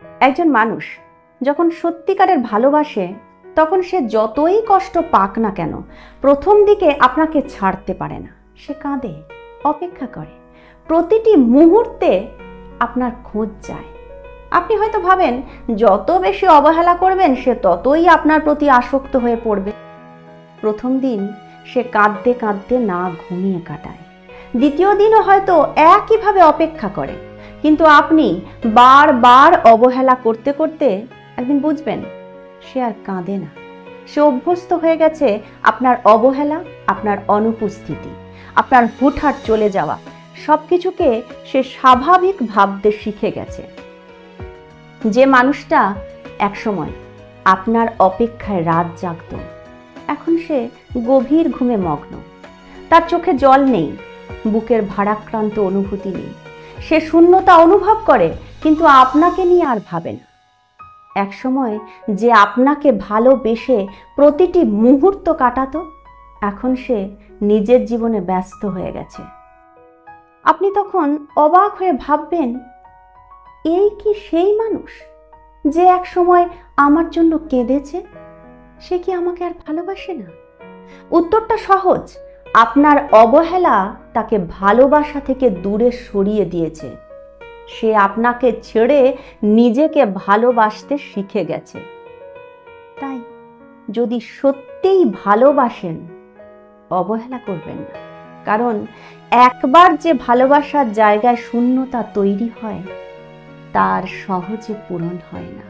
একজন মানুষ যখন সত্যিকারের ভালোবাসে তখন সে যতই কষ্ট পাক না কেন প্রথম দিকে আপনাকে ছাড়তে পারে না। সে কাঁদে, অপেক্ষা করে, প্রতিটি মুহূর্তে আপনার খোঁজ যায়। আপনি হয়তো ভাবেন যত বেশি অবহেলা করবেন সে ততই আপনার প্রতি আসক্ত হয়ে পড়বে। প্রথম দিন সে কাঁদতে কাঁদতে না ঘুমিয়ে কাটায়, দ্বিতীয় দিনও হয়তো একইভাবে অপেক্ষা করে। কিন্তু আপনি বারবার অবহেলা করতে করতে একদিন বুঝবেন সে আর কাঁদে না। সে অভ্যস্ত হয়ে গেছে আপনার অবহেলা, আপনার অনুপস্থিতি, আপনার হুটহাট চলে যাওয়া সবকিছুকে সে স্বাভাবিক ভাবতে শিখে গেছে। যে মানুষটা একসময় আপনার অপেক্ষায় রাত জাগত, এখন সে গভীর ঘুমে মগ্ন। তার চোখে জল নেই, বুকের ভারাক্রান্ত অনুভূতি নেই। সে শূন্যতা অনুভব করে কিন্তু আপনাকে নিয়ে আর ভাবে না। একসময় যে আপনাকে ভালোবেসে প্রতিটি মুহূর্ত কাটাতো, এখন সে নিজের জীবনে ব্যস্ত হয়ে গেছে। আপনি তখন অবাক হয়ে ভাববেন, এই কি সেই মানুষ যে এক সময় আমার জন্য কেঁদেছে? সে কি আমাকে আর ভালোবাসে না? উত্তরটা সহজ, আপনার অবহেলা তাকে ভালোবাসা থেকে দূরে সরিয়ে দিয়েছে। সে আপনাকে ছেড়ে নিজেকে ভালোবাসতে শিখে গেছে। তাই যদি সত্যিই ভালোবাসেন, অবহেলা করবেন না, কারণ একবার যে ভালোবাসার জায়গায় শূন্যতা তৈরি হয় তার সহজে পূরণ হয় না।